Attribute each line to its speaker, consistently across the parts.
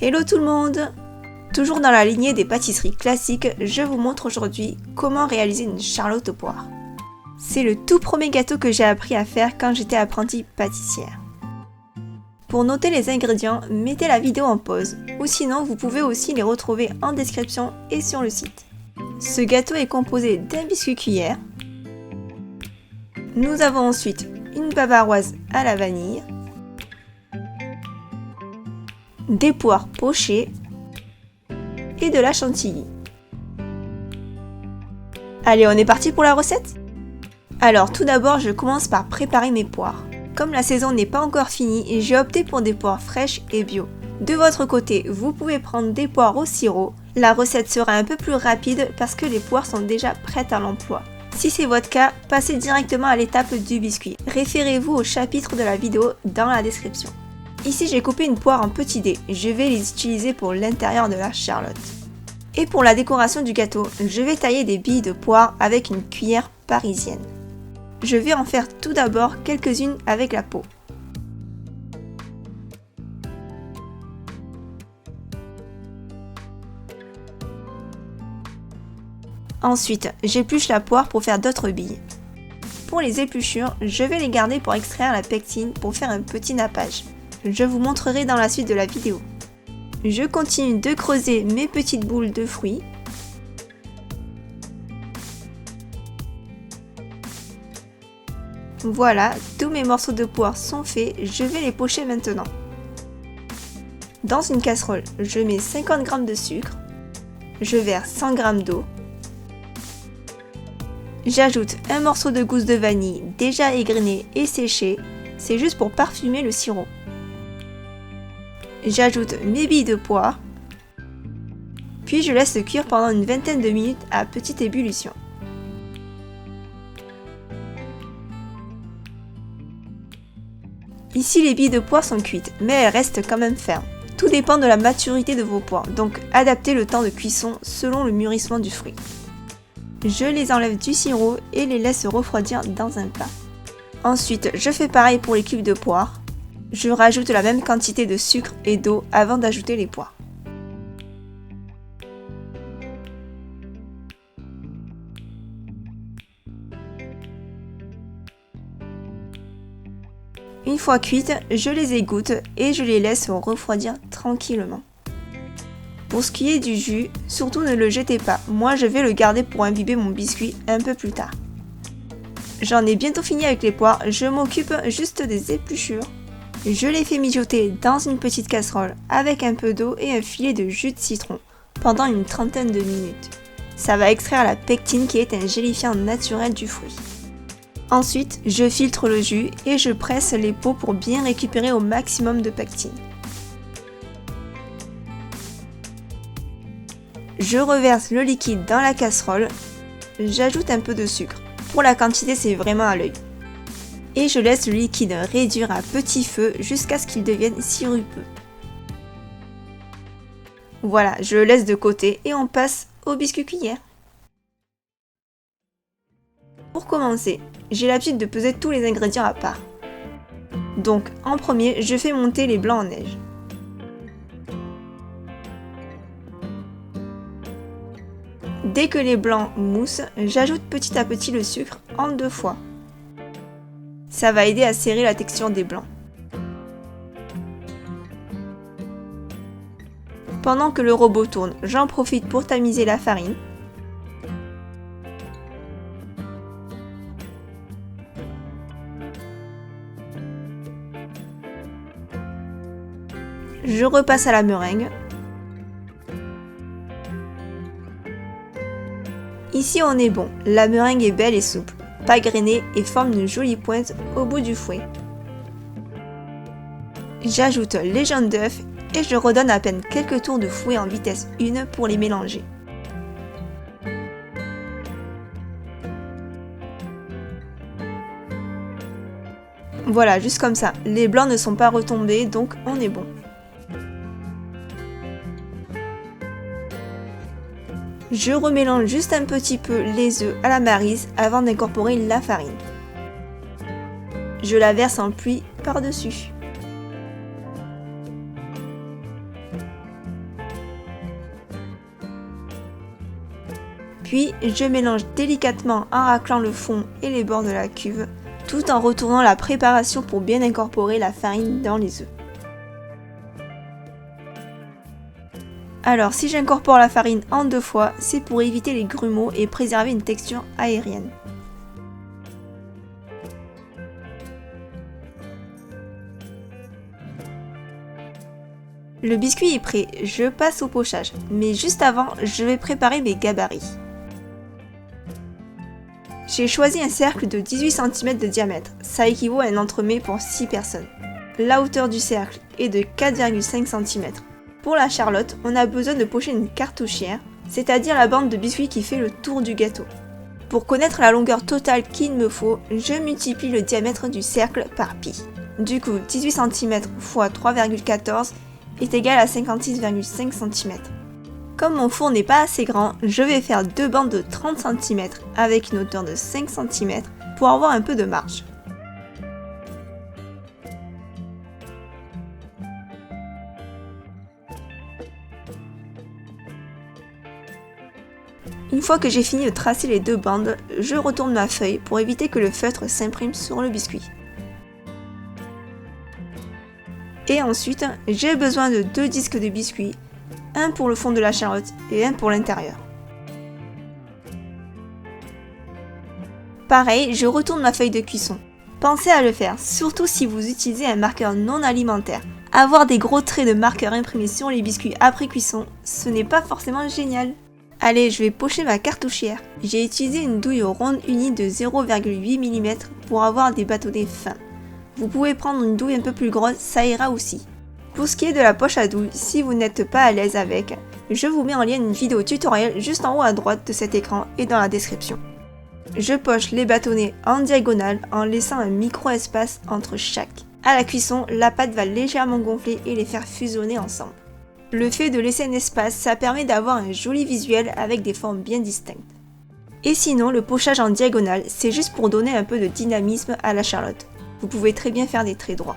Speaker 1: Hello tout le monde! Toujours dans la lignée des pâtisseries classiques, je vous montre aujourd'hui comment réaliser une charlotte aux poires. C'est le tout premier gâteau que j'ai appris à faire quand j'étais apprentie pâtissière. Pour noter les ingrédients, mettez la vidéo en pause, ou sinon vous pouvez aussi les retrouver en description et sur le site. Ce gâteau est composé d'un biscuit cuillère. Nous avons ensuite une bavaroise à la vanille, des poires pochées et de la chantilly. Allez, on est parti pour la recette? Alors tout d'abord, je commence par préparer mes poires. Comme la saison n'est pas encore finie, j'ai opté pour des poires fraîches et bio. De votre côté, vous pouvez prendre des poires au sirop. La recette sera un peu plus rapide parce que les poires sont déjà prêtes à l'emploi. Si c'est votre cas, passez directement à l'étape du biscuit. Référez-vous au chapitre de la vidéo dans la description. Ici, j'ai coupé une poire en petits dés. Je vais les utiliser pour l'intérieur de la charlotte. Et pour la décoration du gâteau, je vais tailler des billes de poire avec une cuillère parisienne. Je vais en faire tout d'abord quelques-unes avec la peau. Ensuite, j'épluche la poire pour faire d'autres billes. Pour les épluchures, je vais les garder pour extraire la pectine pour faire un petit nappage. Je vous montrerai dans la suite de la vidéo. Je continue de creuser mes petites boules de fruits. Voilà, tous mes morceaux de poire sont faits, je vais les pocher maintenant. Dans une casserole, je mets 50 g de sucre, je verse 100 g d'eau, j'ajoute un morceau de gousse de vanille déjà égrené et séché, c'est juste pour parfumer le sirop. J'ajoute mes billes de poire, puis je laisse cuire pendant une vingtaine de minutes à petite ébullition. Ici, les billes de poire sont cuites, mais elles restent quand même fermes. Tout dépend de la maturité de vos poires, donc adaptez le temps de cuisson selon le mûrissement du fruit. Je les enlève du sirop et les laisse refroidir dans un plat. Ensuite, je fais pareil pour les cubes de poire. Je rajoute la même quantité de sucre et d'eau avant d'ajouter les poires. Une fois cuites, je les égoutte et je les laisse refroidir tranquillement. Pour ce qui est du jus, surtout ne le jetez pas, moi je vais le garder pour imbiber mon biscuit un peu plus tard. J'en ai bientôt fini avec les poires, je m'occupe juste des épluchures. Je les fais mijoter dans une petite casserole avec un peu d'eau et un filet de jus de citron pendant une trentaine de minutes. Ça va extraire la pectine qui est un gélifiant naturel du fruit. Ensuite, je filtre le jus et je presse les peaux pour bien récupérer au maximum de pectine. Je reverse le liquide dans la casserole, j'ajoute un peu de sucre. Pour la quantité, c'est vraiment à l'œil. Et je laisse le liquide réduire à petit feu jusqu'à ce qu'il devienne sirupeux. Voilà, je le laisse de côté et on passe au biscuit cuillère. Pour commencer, j'ai l'habitude de peser tous les ingrédients à part. Donc, en premier, je fais monter les blancs en neige. Dès que les blancs moussent, j'ajoute petit à petit le sucre en 2 fois. Ça va aider à serrer la texture des blancs. Pendant que le robot tourne, j'en profite pour tamiser la farine. Je repasse à la meringue. Ici on est bon, la meringue est belle et souple, pas grainée et forme une jolie pointe au bout du fouet. J'ajoute les jaunes d'œufs et je redonne à peine quelques tours de fouet en vitesse 1 pour les mélanger. Voilà, juste comme ça, les blancs ne sont pas retombés donc on est bon. Je remélange juste un petit peu les œufs à la maryse avant d'incorporer la farine. Je la verse en pluie par-dessus. Puis, je mélange délicatement en raclant le fond et les bords de la cuve, tout en retournant la préparation pour bien incorporer la farine dans les œufs. Alors, si j'incorpore la farine en 2 fois, c'est pour éviter les grumeaux et préserver une texture aérienne. Le biscuit est prêt, je passe au pochage, mais juste avant, je vais préparer mes gabarits. J'ai choisi un cercle de 18 cm de diamètre, ça équivaut à un entremets pour 6 personnes. La hauteur du cercle est de 4,5 cm. Pour la charlotte, on a besoin de pocher une cartouchière, c'est-à-dire la bande de biscuit qui fait le tour du gâteau. Pour connaître la longueur totale qu'il me faut, je multiplie le diamètre du cercle par pi. Du coup, 18 cm x 3,14 est égal à 56,5 cm. Comme mon four n'est pas assez grand, je vais faire 2 bandes de 30 cm avec une hauteur de 5 cm pour avoir un peu de marge. Une fois que j'ai fini de tracer les 2 bandes, je retourne ma feuille pour éviter que le feutre s'imprime sur le biscuit. Et ensuite, j'ai besoin de 2 disques de biscuit, un pour le fond de la charlotte et un pour l'intérieur. Pareil, je retourne ma feuille de cuisson. Pensez à le faire, surtout si vous utilisez un marqueur non alimentaire. Avoir des gros traits de marqueur imprimés sur les biscuits après cuisson, ce n'est pas forcément génial. Allez, je vais pocher ma cartouchière. J'ai utilisé une douille ronde unie de 0,8 mm pour avoir des bâtonnets fins. Vous pouvez prendre une douille un peu plus grosse, ça ira aussi. Pour ce qui est de la poche à douille, si vous n'êtes pas à l'aise avec, je vous mets en lien une vidéo tutoriel juste en haut à droite de cet écran et dans la description. Je poche les bâtonnets en diagonale en laissant un micro-espace entre chaque. À la cuisson, la pâte va légèrement gonfler et les faire fusionner ensemble. Le fait de laisser un espace, ça permet d'avoir un joli visuel avec des formes bien distinctes. Et sinon, le pochage en diagonale, c'est juste pour donner un peu de dynamisme à la charlotte. Vous pouvez très bien faire des traits droits.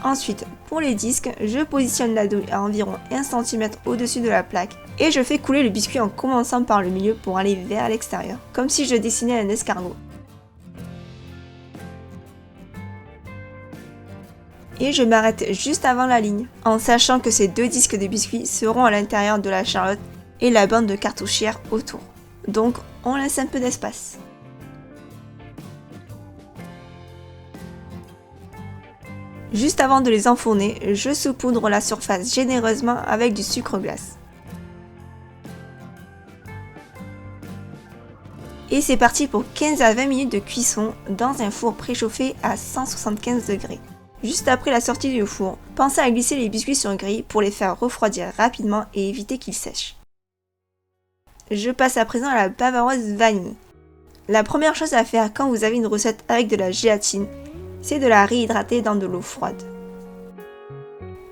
Speaker 1: Ensuite, pour les disques, je positionne la douille à environ 1 cm au-dessus de la plaque et je fais couler le biscuit en commençant par le milieu pour aller vers l'extérieur, comme si je dessinais un escargot. Et je m'arrête juste avant la ligne, en sachant que ces 2 disques de biscuits seront à l'intérieur de la charlotte et la bande de cartouchière autour. Donc, on laisse un peu d'espace. Juste avant de les enfourner, je saupoudre la surface généreusement avec du sucre glace. Et c'est parti pour 15 à 20 minutes de cuisson dans un four préchauffé à 175 degrés. Juste après la sortie du four, pensez à glisser les biscuits sur grille pour les faire refroidir rapidement et éviter qu'ils sèchent. Je passe à présent à la bavaroise vanille. La première chose à faire quand vous avez une recette avec de la gélatine, c'est de la réhydrater dans de l'eau froide.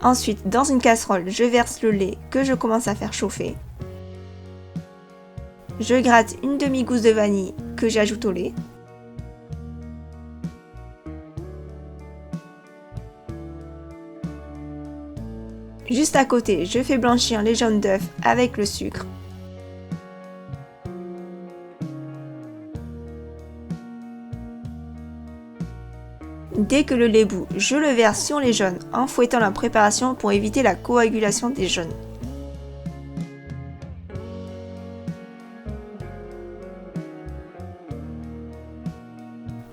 Speaker 1: Ensuite, dans une casserole, je verse le lait que je commence à faire chauffer. Je gratte une demi-gousse de vanille que j'ajoute au lait. Juste à côté, je fais blanchir les jaunes d'œufs avec le sucre. Dès que le lait bout, je le verse sur les jaunes en fouettant la préparation pour éviter la coagulation des jaunes.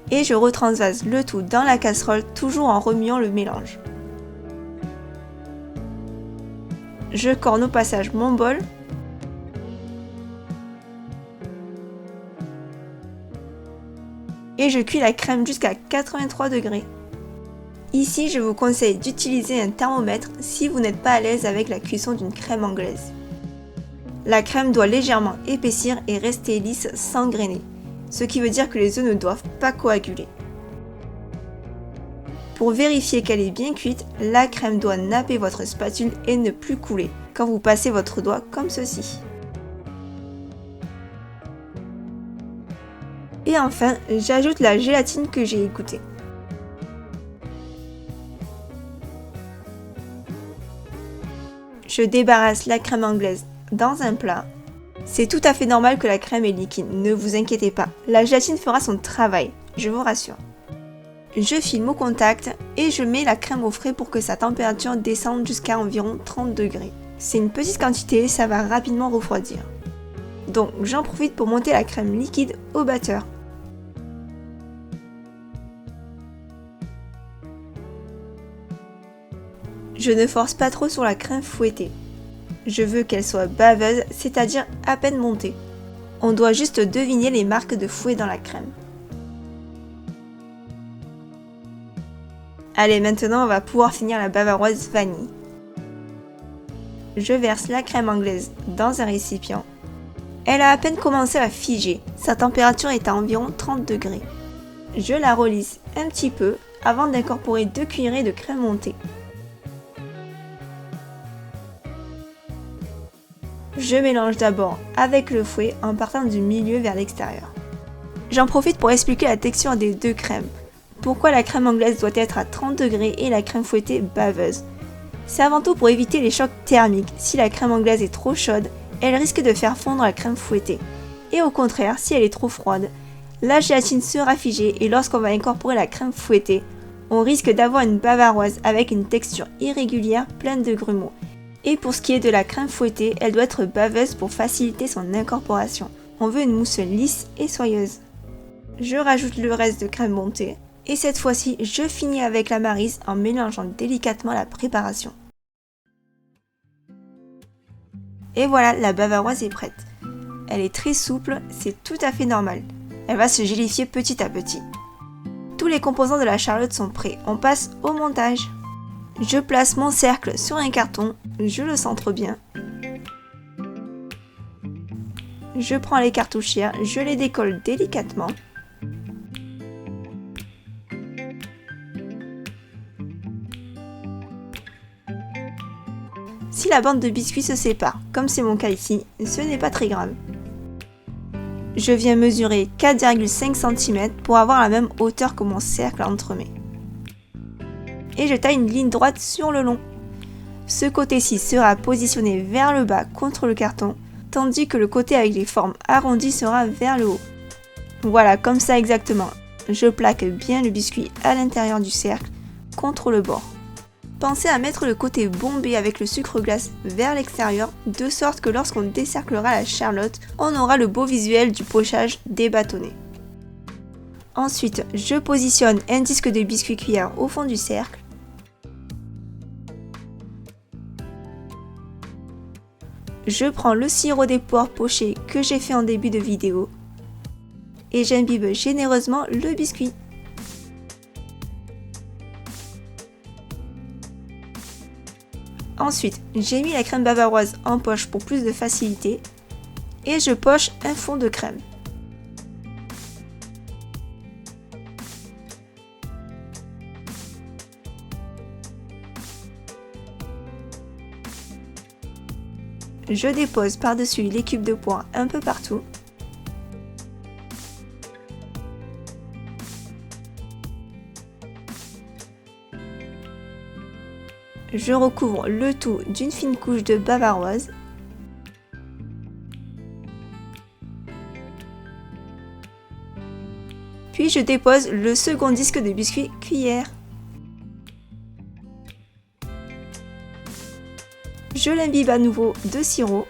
Speaker 1: Et je retransvase le tout dans la casserole, toujours en remuant le mélange. Je corne au passage mon bol. Et je cuis la crème jusqu'à 83 degrés. Ici, je vous conseille d'utiliser un thermomètre si vous n'êtes pas à l'aise avec la cuisson d'une crème anglaise. La crème doit légèrement épaissir et rester lisse sans grainer, ce qui veut dire que les œufs ne doivent pas coaguler. Pour vérifier qu'elle est bien cuite, la crème doit napper votre spatule et ne plus couler quand vous passez votre doigt comme ceci. Et enfin, j'ajoute la gélatine que j'ai égouttée. Je débarrasse la crème anglaise dans un plat. C'est tout à fait normal que la crème est liquide, ne vous inquiétez pas. La gélatine fera son travail, je vous rassure. Je filme au contact et je mets la crème au frais pour que sa température descende jusqu'à environ 30 degrés. C'est une petite quantité, ça va rapidement refroidir. Donc j'en profite pour monter la crème liquide au batteur. Je ne force pas trop sur la crème fouettée. Je veux qu'elle soit baveuse, c'est-à-dire à peine montée. On doit juste deviner les marques de fouet dans la crème. Allez, maintenant on va pouvoir finir la bavaroise vanille. Je verse la crème anglaise dans un récipient. Elle a à peine commencé à figer, sa température est à environ 30 degrés. Je la relisse un petit peu avant d'incorporer 2 cuillerées de crème montée. Je mélange d'abord avec le fouet en partant du milieu vers l'extérieur. J'en profite pour expliquer la texture des deux crèmes. Pourquoi la crème anglaise doit être à 30 degrés et la crème fouettée baveuse. C'est avant tout pour éviter les chocs thermiques. Si la crème anglaise est trop chaude, elle risque de faire fondre la crème fouettée. Et au contraire, si elle est trop froide, la gélatine sera figée et lorsqu'on va incorporer la crème fouettée, on risque d'avoir une bavaroise avec une texture irrégulière pleine de grumeaux. Et pour ce qui est de la crème fouettée, elle doit être baveuse pour faciliter son incorporation. On veut une mousse lisse et soyeuse. Je rajoute le reste de crème montée. Et cette fois-ci, je finis avec la maryse en mélangeant délicatement la préparation. Et voilà, la bavaroise est prête. Elle est très souple, c'est tout à fait normal. Elle va se gélifier petit à petit. Tous les composants de la charlotte sont prêts, on passe au montage. Je place mon cercle sur un carton, je le centre bien. Je prends les cartouchières, je les décolle délicatement. Si la bande de biscuits se sépare, comme c'est mon cas ici, ce n'est pas très grave. Je viens mesurer 4,5 cm pour avoir la même hauteur que mon cercle entremets. Et je taille une ligne droite sur le long. Ce côté-ci sera positionné vers le bas contre le carton, tandis que le côté avec les formes arrondies sera vers le haut. Voilà, comme ça exactement. Je plaque bien le biscuit à l'intérieur du cercle, contre le bord. Pensez à mettre le côté bombé avec le sucre glace vers l'extérieur, de sorte que lorsqu'on décerclera la charlotte, on aura le beau visuel du pochage débâtonné. Ensuite, je positionne un disque de biscuit cuillère au fond du cercle. Je prends le sirop des poires poché que j'ai fait en début de vidéo et j'imbibe généreusement le biscuit. Ensuite, j'ai mis la crème bavaroise en poche pour plus de facilité et je poche un fond de crème. Je dépose par-dessus les cubes de poire un peu partout. Je recouvre le tout d'une fine couche de bavaroise. Puis je dépose le second disque de biscuit cuillère. Je l'imbibe à nouveau de sirop.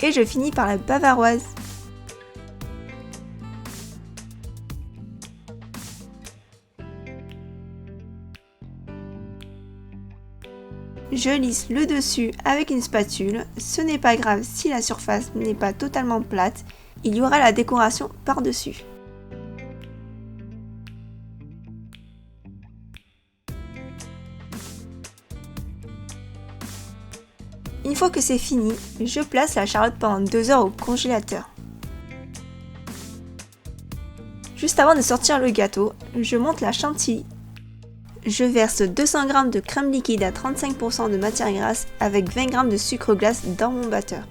Speaker 1: Et je finis par la bavaroise. Je lisse le dessus avec une spatule, ce n'est pas grave si la surface n'est pas totalement plate, il y aura la décoration par-dessus. Une fois que c'est fini, je place la charlotte pendant 2 heures au congélateur. Juste avant de sortir le gâteau, je monte la chantilly. Je verse 200 g de crème liquide à 35% de matière grasse avec 20 g de sucre glace dans mon batteur.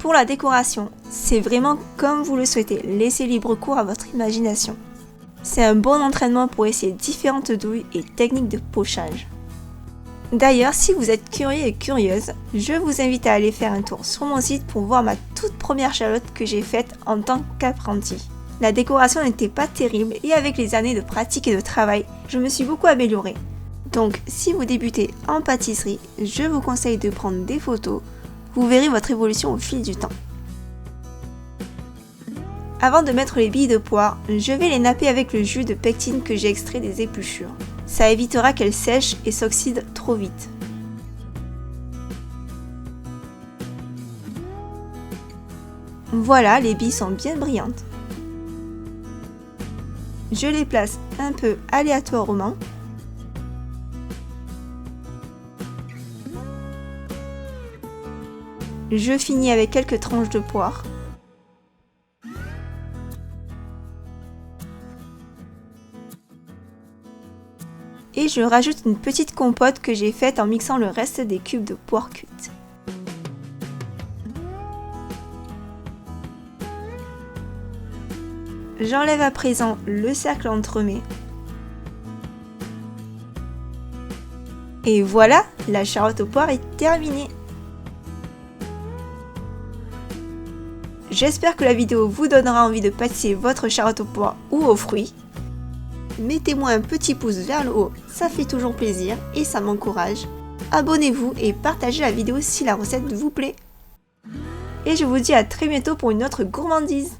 Speaker 1: Pour la décoration, c'est vraiment comme vous le souhaitez, laissez libre cours à votre imagination. C'est un bon entraînement pour essayer différentes douilles et techniques de pochage. D'ailleurs, si vous êtes curieux et curieuse, je vous invite à aller faire un tour sur mon site pour voir ma toute première Charlotte que j'ai faite en tant qu'apprenti. La décoration n'était pas terrible et avec les années de pratique et de travail, je me suis beaucoup améliorée. Donc, si vous débutez en pâtisserie, je vous conseille de prendre des photos, vous verrez votre évolution au fil du temps. Avant de mettre les billes de poire, je vais les napper avec le jus de pectine que j'ai extrait des épluchures. Ça évitera qu'elles sèchent et s'oxydent trop vite. Voilà, les billes sont bien brillantes. Je les place un peu aléatoirement. Je finis avec quelques tranches de poire. Et je rajoute une petite compote que j'ai faite en mixant le reste des cubes de poire cuite. J'enlève à présent le cercle entremets. Et voilà, la Charlotte aux poires est terminée. J'espère que la vidéo vous donnera envie de pâtisser votre Charlotte aux poires ou aux fruits. Mettez-moi un petit pouce vers le haut, ça fait toujours plaisir et ça m'encourage. Abonnez-vous et partagez la vidéo si la recette vous plaît. Et je vous dis à très bientôt pour une autre gourmandise.